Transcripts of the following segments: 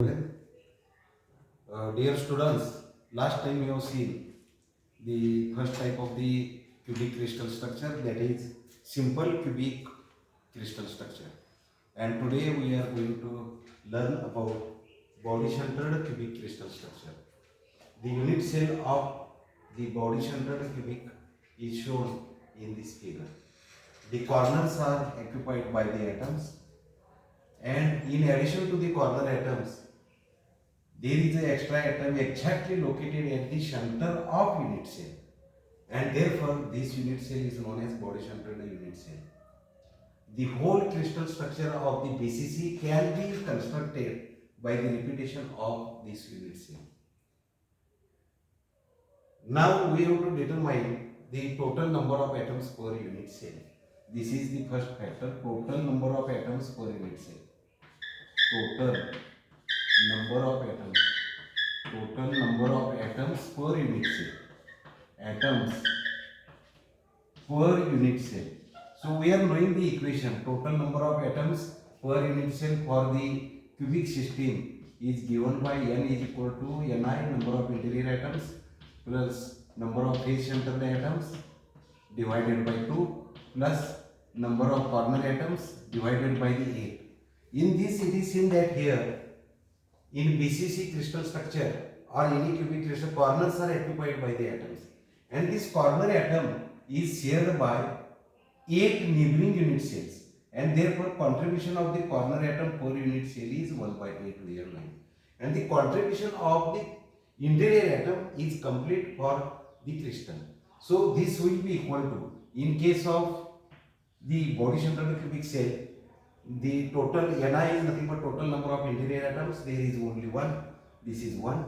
Dear students, last time we have seen the first type of the cubic crystal structure, that is simple cubic crystal structure, and today we are going to learn about body centered cubic crystal structure. The unit cell of the body centered cubic is shown in this figure. The corners are occupied by the atoms, and in addition to the corner atoms, there is an extra atom exactly located at the center of unit cell, and therefore this unit cell is known as body centered unit cell. The whole crystal structure of the BCC can be constructed by the repetition of this unit cell. Now we have to determine the total number of atoms per unit cell. This is the first factor, total number of atoms per unit cell. Total number of atoms. Total number of atoms per unit cell. Atoms per unit cell. So we are knowing the equation, total number of atoms per unit cell for the cubic system is given by n is equal to ni, number of interior atoms, plus number of face centered atoms divided by 2, plus number of corner atoms divided by the 8. In this it is seen that here in BCC crystal structure or any cubic crystal, corners are occupied by the atoms, and this corner atom is shared by 8 neighboring unit cells, and therefore contribution of the corner atom per unit cell is 1 by 8 to their line, and the contribution of the interior atom is complete for the crystal. So this will be equal to, in case of the body centered cubic cell, the total Ni is nothing but total number of interior atoms, there is only one, this is 1,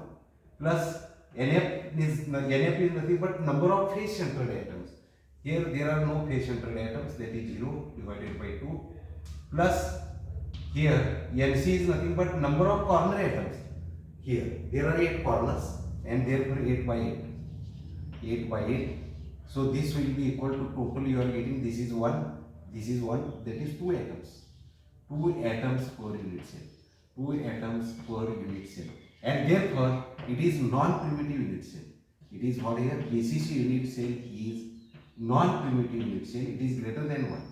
plus Nf is nothing but number of face centered atoms. Here there are no face centered atoms, that is 0 divided by 2, plus here Nc is nothing but number of corner atoms. Here there are 8 corners, and therefore 8 by 8. 8 by 8. So this will be equal to, total you are getting, this is 1, this is 1, that is 2 atoms. 2 atoms per unit cell. 2 atoms per unit cell. And therefore it is non-primitive unit cell. It is what here, BCC unit cell is non-primitive unit cell. It is greater than 1.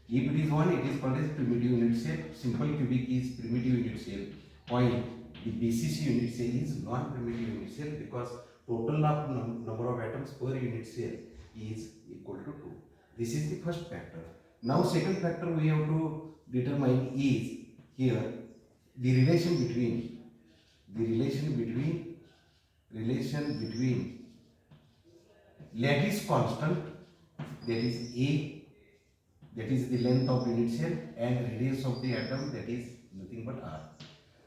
If it is 1, it is called as primitive unit cell. Simple cubic is primitive unit cell, while the BCC unit cell is non-primitive unit cell, because total number of atoms per unit cell is equal to 2. This is the first factor. Now second factor we have to determine is here the relation between lattice constant, that is A, that is the length of unit cell, and radius of the atom, that is nothing but r.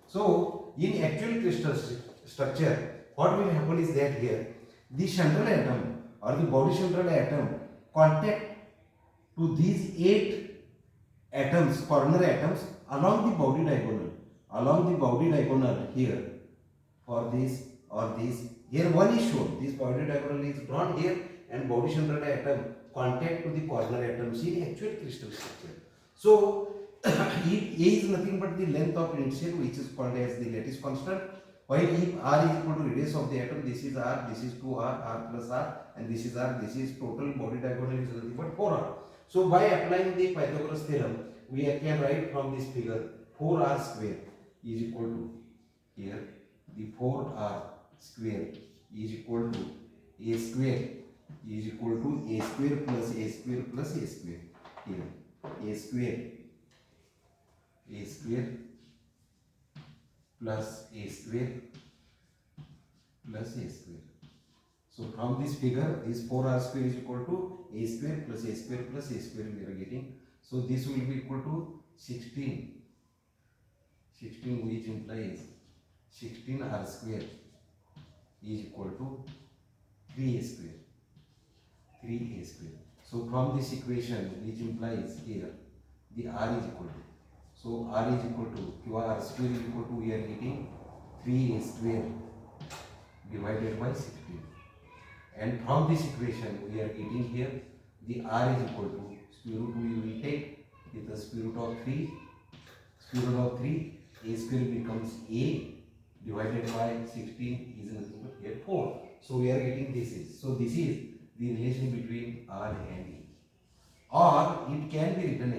So in actual crystal structure, what will happen is that here the central atom or the body central atom contact to these 8 atoms, corner atoms, along the body diagonal here, for this or this. Here one is shown, this body diagonal is drawn here, and body central atom contact to the corner atoms in actual crystal structure. So if A is nothing but the length of unit cell, which is called as the lattice constant, while if R is equal to radius of the atom, this is R, this is 2R, R plus R, and this is R, this is total body diagonal is nothing but 4R. So by applying the Pythagoras theorem, we can write from this figure 4R square is equal to, here the 4R square is equal to A square is equal to A square plus A square plus A square. Here A square plus A square plus A square. So from this figure, this 4R square is equal to A square plus A square plus A square we are getting. So this will be equal to 16, which implies 16R square is equal to 3A square. So from this equation, which implies here the R is equal to, so R is equal to, QR square is equal to, we are getting 3A square divided by 16. And from this equation, we are getting here the R is equal to square root, we will take with the square root of 3, A square becomes A divided by 16 is nothing but here 4. So we are getting this is. So this is the relation between R and E. Or it can be written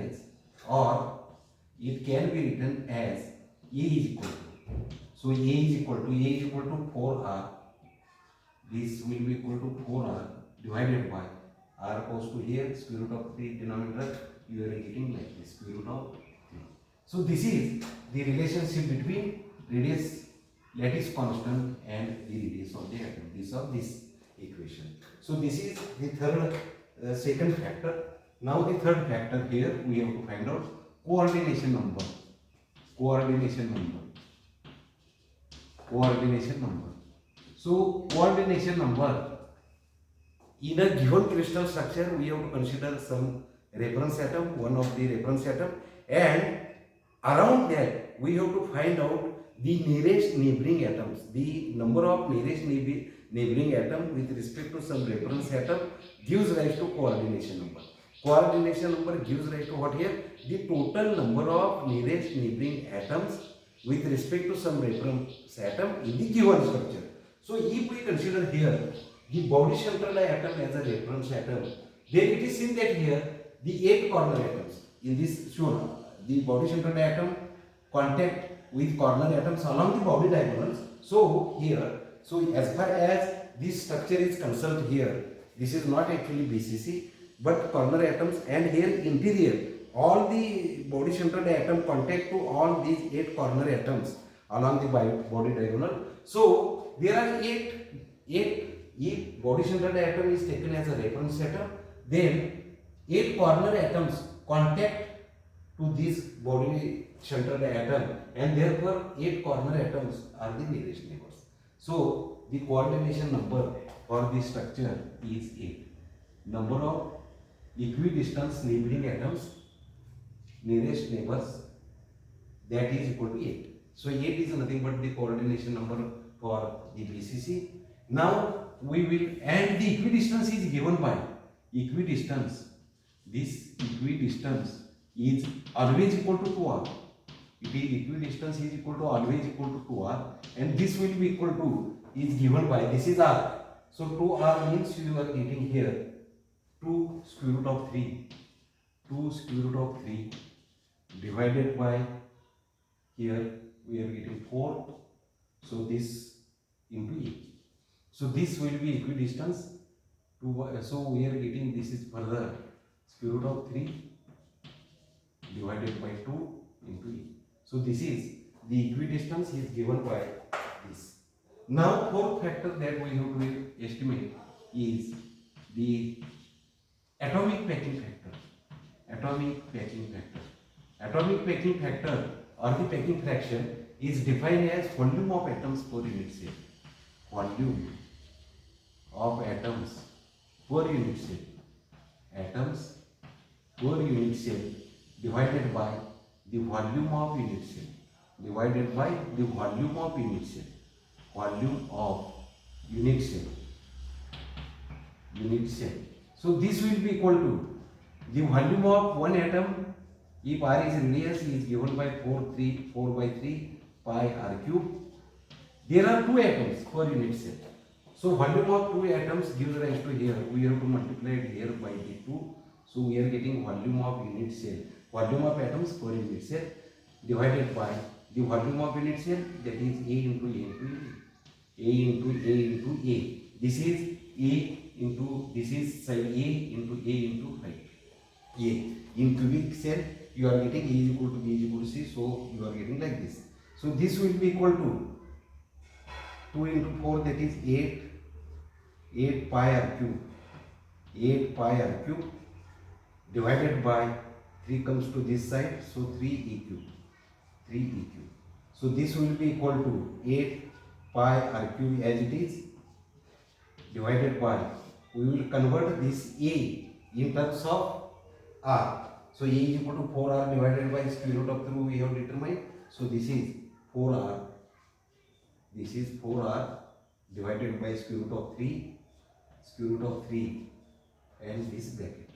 as, A is equal to. So A is equal to 4R. This will be equal to 4R divided by R goes to here, square root of the denominator. You are getting like this, square root of 3. So this is the relationship between radius, lattice constant, and the radius of the atom. This of this equation. So this is the third, second factor. Now the third factor here we have to find out coordination number. Coordination number. So coordination number. In a given crystal structure, we have to consider some reference atom, one of the reference atom, and around that we have to find out the nearest neighboring atoms. The number of nearest neighboring atom with respect to some reference atom gives rise to coordination number. Coordination number gives rise to what here? The total number of nearest neighboring atoms with respect to some reference atom in the given structure. So if we consider here the body central atom as a reference atom, then it is seen that here the 8 corner atoms in this shown, the body central atom contact with corner atoms along the body diagonals. So here, so as far as this structure is concerned here, this is not actually BCC but corner atoms, and here interior, all the body central atom contact to all these 8 corner atoms along the body diagonal. So there are 8. If body central atom is taken as a reference atom, then 8 corner atoms contact to this body central atom, and therefore 8 corner atoms are the nearest neighbors. So the coordination number for this structure is 8. Number of equidistant neighboring atoms, nearest neighbors, that is equal to 8. So 8 is nothing but the coordination number for the BCC. Now we will, and the equidistance is given by equidistance. This equidistance is always equal to 2R. It is equidistance is equal to always equal to 2R, and this will be equal to is given by, this is R. So 2R means you are getting here 2 square root of 3. 2 square root of 3 divided by, here we are getting 4. So this into E. So this will be equidistance to, so we are getting, this is further square root of 3 divided by 2 into E. So this is the equidistance is given by this. Now fourth factor that we have to estimate is the atomic packing factor. Atomic packing factor. Atomic packing factor or the packing fraction is defined as volume of atoms per unit cell. Volume of atoms per unit cell. Atoms per unit cell divided by the volume of unit cell. Divided by the volume of unit cell. Volume of unit cell. Unit cell. So this will be equal to the volume of one atom. If R is radius, is given by 4 by 3 pi R cube. There are 2 atoms per unit cell. So volume of 2 atoms gives rise to here. We have to multiply it here by the 2. So we are getting volume of unit cell. Volume of atoms per unit cell divided by the volume of unit cell, that is A into A into A. A into A into A. This is A into, this is side A into A into height. A. In cubic cell, you are getting A is equal to B is equal to C. So you are getting like this. So this will be equal to 2 into 4, that is 8 pi R cube. 8 pi R cube divided by 3 comes to this side, so 3e cube. 3e cube. So this will be equal to 8 pi R cube as it is divided by, we will convert this A in terms of R. So A is equal to 4R divided by square root of 3 we have determined. So this is 4R. This is 4R divided by square root of 3 and this bracket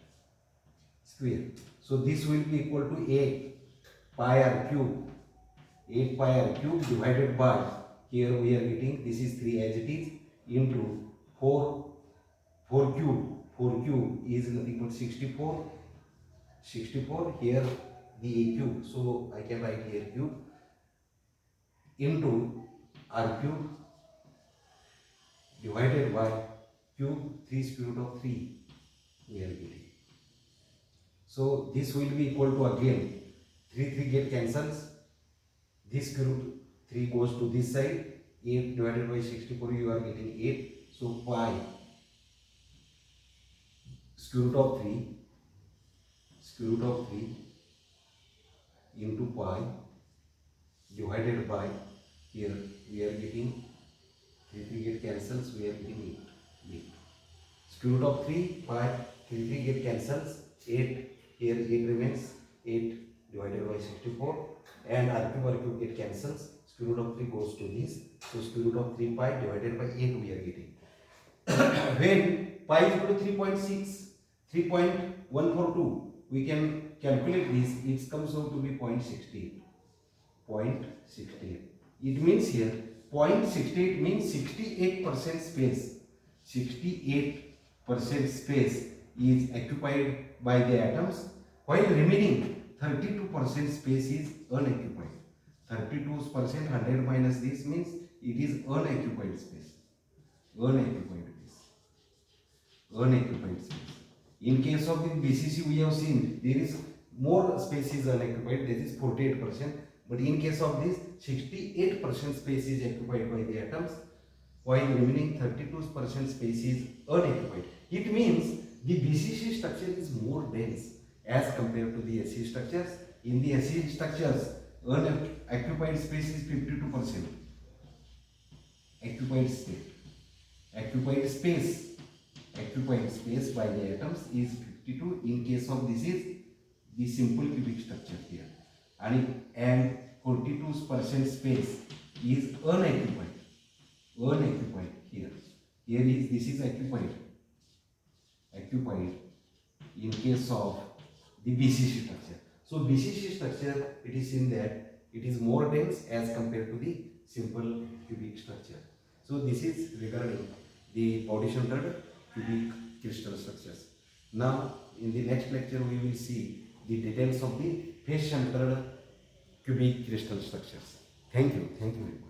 square. So this will be equal to 8 pi R cube. 8 pi R cube divided by here we are getting this is 3 as it is into 4 4 cube is nothing but 64 here the a cube, so I can write here cube into r cube divided by cube 3 square root of 3 we are getting. So this will be equal to again 3 get cancels, this square root 3 goes to this side, 8 divided by 64 you are getting 8, so pi square root of 3 into pi divided by, here we are getting 3 get cancels, we are getting 8. Square root of 3 pi 3 get cancels, 8 here 8 remains, 8 divided by 64, and r cube get cancels, square root of 3 goes to this, so square root of 3 pi divided by 8 we are getting. When pi is equal to 3.142, we can calculate this, it comes out to be 0.68. It means here 0.68 means 68% space. 68% space is occupied by the atoms, while remaining 32% space is unoccupied. 32%, 100 minus this means it is unoccupied space. Unoccupied space. In case of the BCC, we have seen there is more space is unoccupied, that is 48%. But in case of this, 68% space is occupied by the atoms, while remaining 32% space is unoccupied. It means the BCC structure is more dense as compared to the SE structures. In the SE structures, unoccupied space is 52%. Occupied space by the atoms is 52. In case of this is the simple cubic structure here, and 42% space is unoccupied here. Here is this is occupied in case of the BCC structure. So BCC structure, it is in that it is more dense as compared to the simple cubic structure. So this is regarding the body centered cubic crystal structures. Now in the next lecture we will see the details of the face centered cubic crystal structures. Thank you very much.